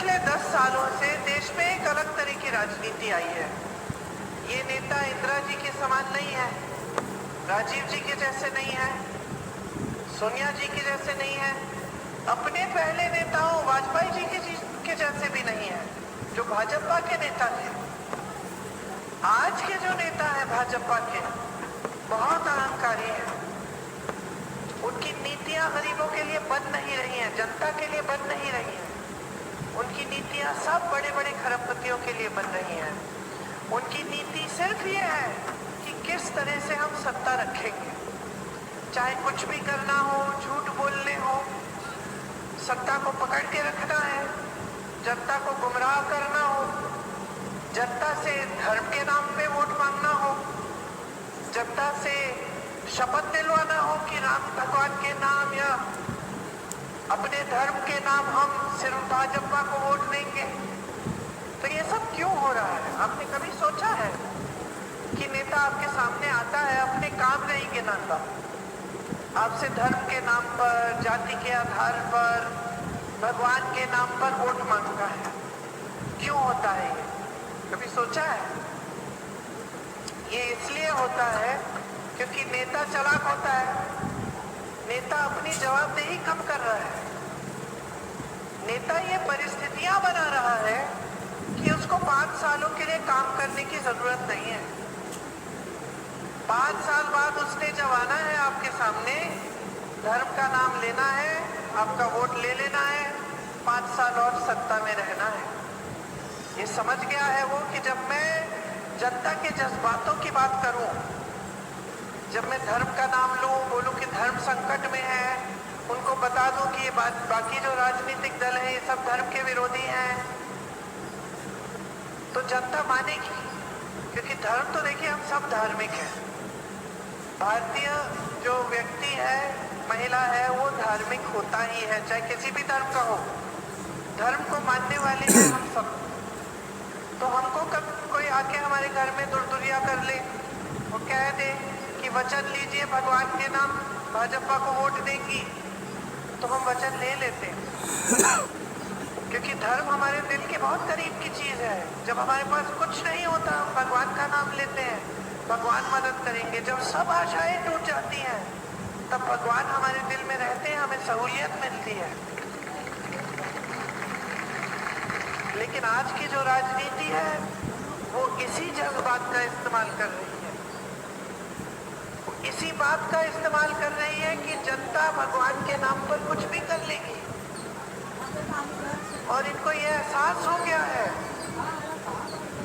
पिछले 10 सालों से देश में एक अलग तरह की राजनीति आई है। ये नेता इंदिरा जी के समान नहीं है, राजीव जी के जैसे नहीं है, सोनिया जी के जैसे नहीं है, अपने पहले नेताओं वाजपेयी जी के जैसे भी नहीं है, जो भाजपा के नेता थे। आज के जो नेता है भाजपा के, बहुत अहंकारी है। उनकी नीतियां गरीबों के लिए बन नहीं रही हैं, जनता के लिए बन नहीं रही हैं। उनकी नीतियां सब बड़े बड़े खरबपतियों के लिए बन रही हैं। उनकी नीति सिर्फ ये है कि किस तरह से हम सत्ता रखेंगे, चाहे कुछ भी करना हो, झूठ बोलने हो, सत्ता को पकड़ के रखना है, जनता को गुमराह करना हो, जनता से धर्म के नाम पे वोट मांगना हो, जनता से शपथ दिलवाना हो कि राम भगवान के नाम या अपने धर्म के नाम हम सिर्फ भाजपा को वोट देंगे। तो ये सब क्यों हो रहा है? आपने कभी सोचा है कि नेता आपके सामने आता है, अपने काम नहीं गिनाता, आपसे धर्म के नाम पर, जाति के आधार पर, भगवान के नाम पर वोट मांगता है? क्यों होता है ये? कभी सोचा है? ये इसलिए होता है क्योंकि नेता चालाक होता है। नेता अपनी जवाबदेही कम कर रहा है। नेता ये परिस्थितियां बना रहा है कि उसको 5 सालों के लिए काम करने की जरूरत नहीं है। 5 साल बाद उसने जब आना है आपके सामने, धर्म का नाम लेना है, आपका वोट ले लेना है, 5 साल और सत्ता में रहना है। ये समझ गया है वो कि जब मैं जनता के जज्बातों की बात करूं, जब मैं धर्म का नाम लूं, बोलूं कि धर्म संकट में है, उनको बता दूं कि ये बाकी जो राजनीतिक दल हैं ये सब धर्म के विरोधी हैं, तो जनता मानेगी। क्योंकि धर्म तो देखिए हम सब धार्मिक हैं। भारतीय जो व्यक्ति है, महिला है, वो धार्मिक होता ही है, चाहे किसी भी धर्म का हो। धर्म को मानने वाले हैं हम सब। तो हमको कब कोई आके हमारे घर में दुर्दुरिया कर ले, वो कह दे कि वचन लीजिए भगवान के नाम भाजपा को वोट देंगी, तो हम वचन ले लेते हैं। क्योंकि धर्म हमारे दिल के बहुत करीब की चीज है। जब हमारे पास कुछ नहीं होता, हम भगवान का नाम लेते हैं, भगवान मदद करेंगे। जब सब आशाएं टूट जाती हैं, तब भगवान हमारे दिल में रहते हैं, हमें सहूलियत मिलती है। लेकिन आज की जो राजनीति है वो इसी जज्बात का इस्तेमाल कर रही है। इसी बात का इस्तेमाल कर रही है कि जनता भगवान के नाम पर कुछ भी कर लेगी। और इनको ये एहसास हो गया है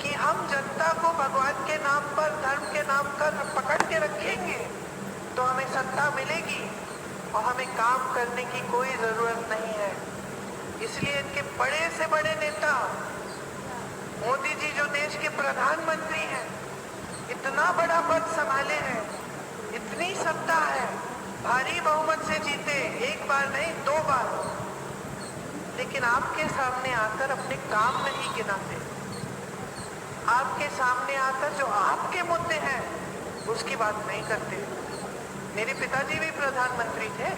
कि हम जनता को भगवान के नाम पर, धर्म के नाम पर पकड़ के रखेंगे तो हमें सत्ता मिलेगी और हमें काम करने की कोई जरूरत नहीं है। इसलिए इनके बड़े से बड़े नेता, मोदी जी जो देश के प्रधानमंत्री हैं, इतना बड़ा पद संभाले हैं, इतनी सत्ता है, भारी बहुमत से जीते, एक बार नहीं 2 बार, लेकिन आपके सामने आकर अपने काम नहीं गिनाते। आपके सामने आकर जो आपके मुद्दे हैं उसकी बात नहीं करते। मेरे पिताजी भी प्रधानमंत्री थे,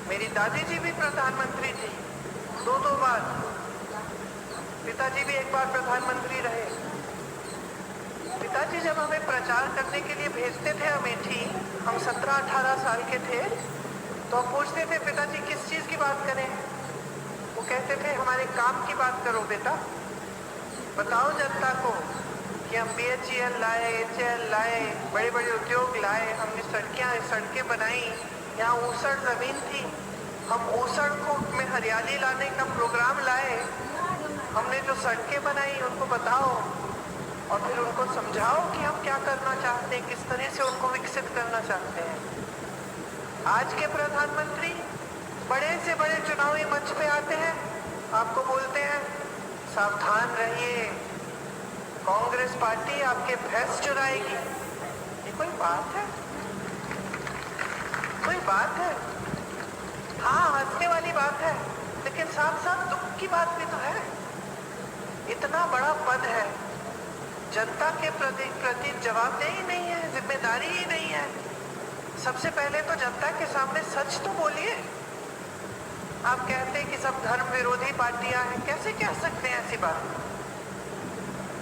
मेरी दादी जी भी प्रधानमंत्री थी, 2 बार। पिताजी भी एक बार प्रधानमंत्री रहे। पिताजी जब हमें प्रचार करने के लिए भेजते थे अमेठी, हम 17-18 साल के थे, तो हम पूछते थे पिताजी किस चीज की बात करें? वो कहते थे हमारे काम की बात करो बेटा, बताओ जनता को कि हम BHEL लाए, HAL लाए, बड़े बड़े उद्योग लाए, हमने सड़कें बनाई, यहाँ ऊसड़ जमीन थी, हम ऊसड़ को में हरियाली लाने का प्रोग्राम लाए, हमने जो सड़कें बनाई उनको बताओ और फिर उनको समझाओ कि हम क्या करना चाहते हैं, किस तरह से उनको विकसित करना चाहते हैं। आज के प्रधानमंत्री बड़े से बड़े चुनावी मंच पे आते हैं, आपको बोलते हैं सावधान रहिए, कांग्रेस पार्टी आपके भैंस चुराएगी। ये कोई बात है? कोई बात है? हाँ, हंसने वाली बात है, लेकिन साथ साथ दुख की बात भी तो है। इतना बड़ा पद है, जनता के प्रति जवाबदेही नहीं है, जिम्मेदारी ही नहीं है। सबसे पहले तो जनता के सामने सच तो बोलिए। आप कहते हैं कि सब धर्म विरोधी पार्टियां हैं। कैसे कह सकते हैं ऐसी बात?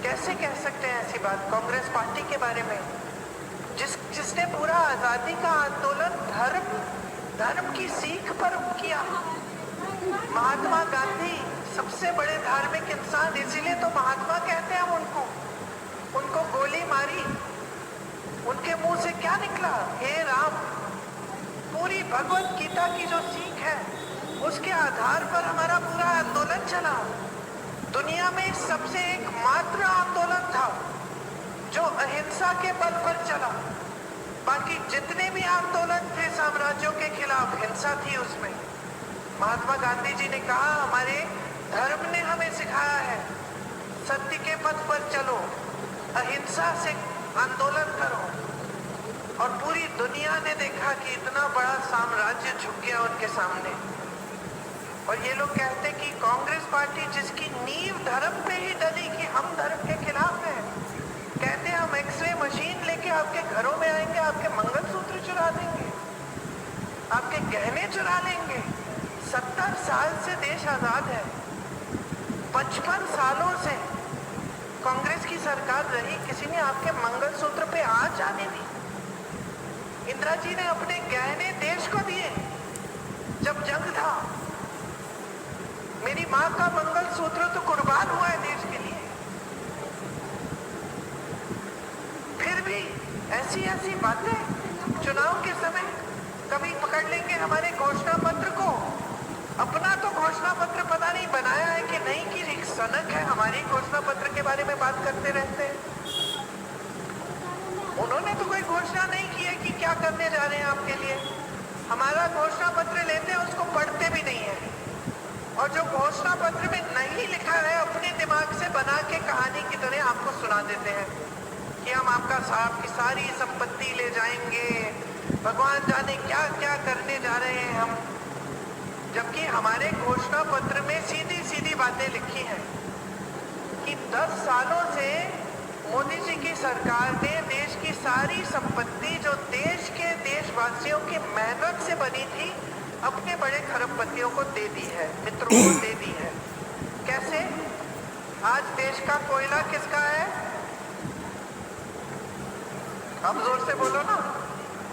कैसे कह सकते हैं ऐसी बात कांग्रेस पार्टी के बारे में, जिसने पूरा आजादी का आंदोलन धर्म की सीख पर किया। महात्मा गांधी सबसे बड़े धार्मिक इंसान, इसीलिए तो महात्मा कहते हैं हम उनको गोली मारी, उनके मुंह से क्या निकला? हे राम। पूरी भगवत गीता की जो सीख है उसके आधार पर हमारा पूरा आंदोलन चला। दुनिया में सबसे एकमात्र आंदोलन था जो अहिंसा के बल पर चला। बाकी जितने भी आंदोलन थे साम्राज्यों के खिलाफ, हिंसा थी उसमें। महात्मा गांधी जी ने कहा हमारे धर्म ने हमें सिखाया है सत्य के पथ पर चलो, अहिंसा से आंदोलन करो। और पूरी दुनिया ने देखा कि इतना बड़ा साम्राज्य झुक गया उनके सामने। और ये लोग कहते कि कांग्रेस पार्टी जिसकी नींव धर्म पे ही डली कि हम धर्म के खिलाफ हैं, कहते हम एक्सरे मशीन लेके आपके घरों में आएंगे, आपके मंगलसूत्र चुरा देंगे, आपके गहने चुरा लेंगे। 70 साल से देश आजाद है, 55 सालों से कांग्रेस की सरकार रही, किसी ने आपके मंगलसूत्र पे आंच आने दी? इंदिरा जी ने अपने गहने देश को दिए जब जंग था। मेरी माँ का मंगलसूत्र तो कुर्बान हुआ है देश के लिए। फिर भी ऐसी बातें चुनाव के समय कभी पकड़ लेंगे हमारे घोषणा पत्र को। अपना तो घोषणा पत्र पता नहीं बनाया है कि नहीं कि सनक है, हमारी घोषणा पत्र के बारे में बात करते रहते हैं। उन्होंने तो कोई घोषणा नहीं की है कि क्या करने जा रहे हैं आपके लिए। हमारा घोषणा पत्र लेते हैं, उसको पढ़ते भी नहीं है। और जो घोषणा पत्र में नहीं लिखा है अपने दिमाग से बना के कहानी की तरह आपको सुना देते हैं कि हम आपकी सारी संपत्ति ले जाएंगे, भगवान जाने क्या क्या करने जा रहे हैं हम। जबकि हमारे घोषणा पत्र में सीधी सीधी बातें लिखी हैं कि 10 सालों से मोदी जी की सरकार ने देश की सारी संपत्ति जो देश के देशवासियों की मेहनत से बनी थी अपने बड़े खरबपतियों को दे दी है, मित्रों को दे दी है। कैसे? आज देश का कोयला किसका है? अब जोर से बोलो ना।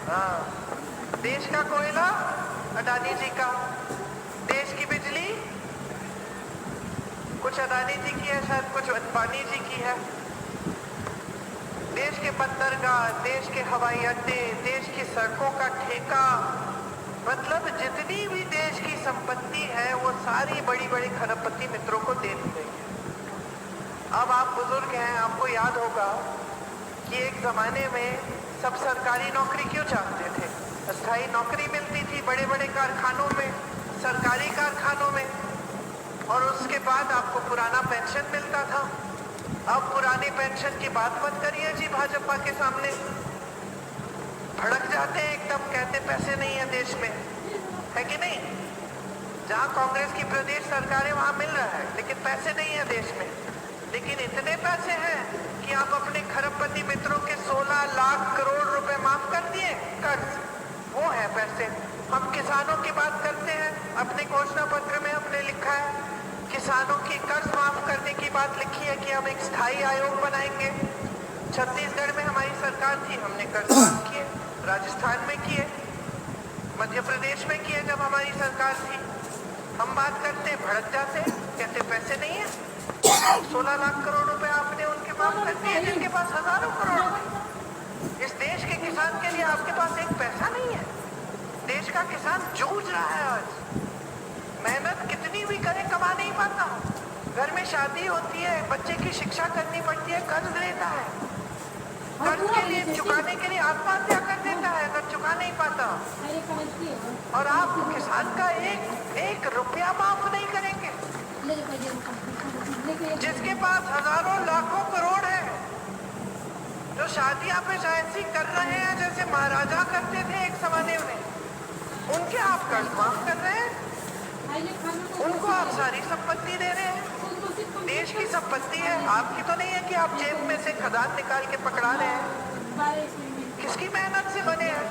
हाँ, देश का कोयला अडानी जी का, देश की बिजली कुछ अडानी जी की है, शायद कुछ अंबानी जी की है। देश के बंदरगाह, देश के हवाई अड्डे, देश की सड़कों का ठेका, मतलब जितनी भी देश की संपत्ति है वो सारी बड़ी बड़ी खरबपति मित्रों को दे दी गई है। अब आप बुजुर्ग हैं, आपको याद होगा कि एक जमाने में सब सरकारी नौकरी क्यों चाहते थे? अस्थायी नौकरी मिलती थी बड़े बड़े कारखानों में, सरकारी कारखानों में, और उसके बाद आपको पुराना पेंशन मिलता था। अब पुरानी पेंशन की बात मत करिए जी भाजपा के सामने, भड़क जाते हैं एकदम, कहते पैसे नहीं है देश में, है कि नहीं? जहां कांग्रेस की प्रदेश सरकार है वहां मिल रहा है, लेकिन पैसे नहीं है देश में। लेकिन इतने पैसे हैं कि आप अपने खरबपति मित्रों के 16 लाख करोड़ रुपए माफ कर दिए कर्ज, वो है पैसे। हम किसानों की बात करते हैं, अपने घोषणा पत्र में हमने लिखा है किसानों की कर्ज माफ करने की बात लिखी है कि हम एक स्थायी आयोग बनाएंगे। छत्तीसगढ़ में हमारी सरकार थी, हमने कर्ज माफ किए, राजस्थान में किए, मध्य प्रदेश में किए जब हमारी सरकार थी। हम बात करते भड़क जाते, कहते पैसे नहीं है। 16 लाख करोड़ रुपए आपने उनके माफ कर दिए जिनके पास हजारों करोड़। इस देश के किसान के लिए आपके पास एक पैसा नहीं है। देश का किसान जूझ रहा है आज, मेहनत कितनी भी करे कमा नहीं पाता। घर में शादी होती है, बच्चे की शिक्षा करनी पड़ती है, कर्ज लेता है, कर्ज के लिए चुकाने के लिए आत्महत्या कर देता है अगर चुका नहीं पाता। और आप किसान का एक रुपया माफ नहीं करेंगे, जिसके पास हजारों लाखों करोड़ है, जो शादियां पे ऐसी कर रहे हैं जैसे महाराजा करते थे एक जमाने में, उनके आप कर्ज माफ कर रहे हैं, उनको आप सारी संपत्ति दे रहे हैं। देश की संपत्ति है, आपकी तो नहीं है कि आप जेब में से खदान निकाल के पकड़ा रहे हैं। किसकी मेहनत से बने हैं?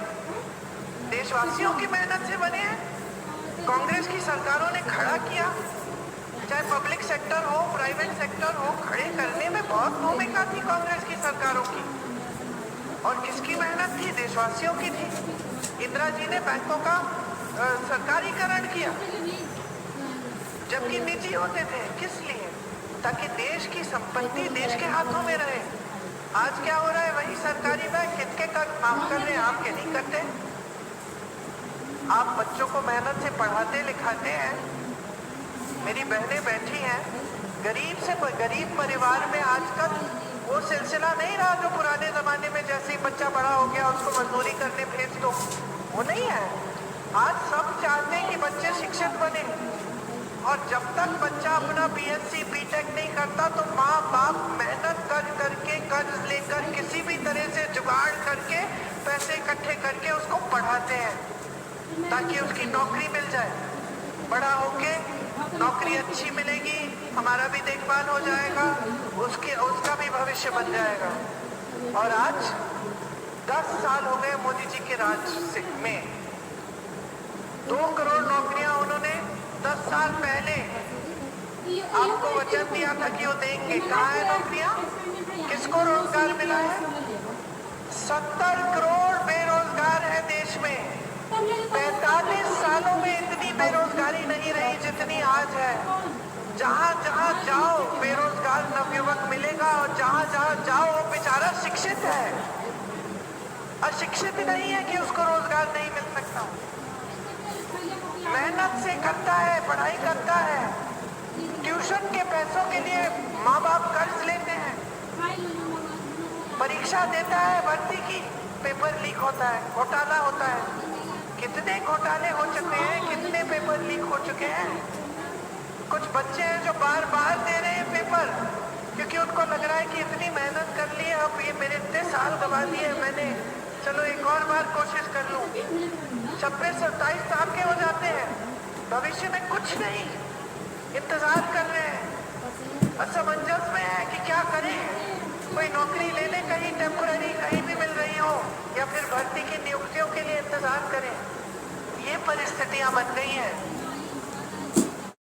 देशवासियों की मेहनत से बने हैं। कांग्रेस की सरकारों ने खड़ा किया, चाहे पब्लिक सेक्टर हो प्राइवेट सेक्टर हो, खड़े करने में बहुत भूमिका थी कांग्रेस की सरकारों की। और किसकी मेहनत थी? देशवासियों की थी। इंदिरा जी ने बैंकों का सरकारीकरण किया जबकि निजी होते थे। किस लिए? ताकि देश की संपत्ति देश के हाथों में रहे। आज क्या हो रहा है? वही सरकारी बैंक किसके कर्ज माफ कर रहे हैं, आपके नहीं करते। आप बच्चों को मेहनत से पढ़ाते लिखाते हैं। मेरी बहनें बैठी हैं, गरीब से गरीब परिवार में आजकल वो सिलसिला नहीं रहा जो पुराने जमाने में जैसे ही बच्चा बड़ा हो गया उसको मजदूरी करने भेज दो, वो नहीं है। आज सब चाहते हैं कि बच्चे शिक्षित बने, और जब तक बच्चा अपना बीएससी बीटेक नहीं करता तो माँ बाप मेहनत कर्ज लेकर किसी भी तरह से जुगाड़ करके पैसे इकट्ठे करके उसको पढ़ाते हैं ताकि उसकी नौकरी मिल जाए। बड़ा होके नौकरी अच्छी मिलेगी, हमारा भी देखभाल हो जाएगा, उसका भी भविष्य बन जाएगा। और आज 10 साल हो गए मोदी जी के राज में, 2 करोड़ नौकरियां उन्होंने 10 साल पहले आपको वचन दिया था कि वो देंगे। कहाँ है नौकरियां? किसको रोजगार मिला है? 70 करोड़ बेरोजगार है देश में। 45 सालों में इतनी बेरोजगारी नहीं रही जितनी आज है। जहाँ जहाँ जाओ बेरोजगार नवयुवक मिलेगा, और जहाँ जहाँ जाओ वो बेचारा शिक्षित है, अशिक्षित नहीं है कि उसको रोजगार नहीं मिल सकता। मेहनत से करता है, पढ़ाई करता है, ट्यूशन के पैसों के लिए माँ बाप कर्ज लेते हैं, परीक्षा देता है भर्ती की, पेपर लीक होता है, घोटाला होता है। कितने घोटाले हो चुके हैं, कितने पेपर लीक हो चुके हैं। कुछ बच्चे हैं जो बार बार दे रहे हैं पेपर क्योंकि उनको लग रहा है कि इतनी मेहनत कर ली है, अब ये मेरे इतने साल गवा दिए मैंने, चलो एक और बार कोशिश कर लूं। 26-27 साल के हो जाते हैं, भविष्य में कुछ नहीं, इंतजार कर रहे हैं, असमंजस में है कि क्या करें। कोई नौकरी ले ले कहीं टेम्पोररी, कहीं भी मिल रही हो, या फिर भर्ती की नियुक्तियों के लिए इंतजार करें। ये परिस्थितियां बन गई हैं।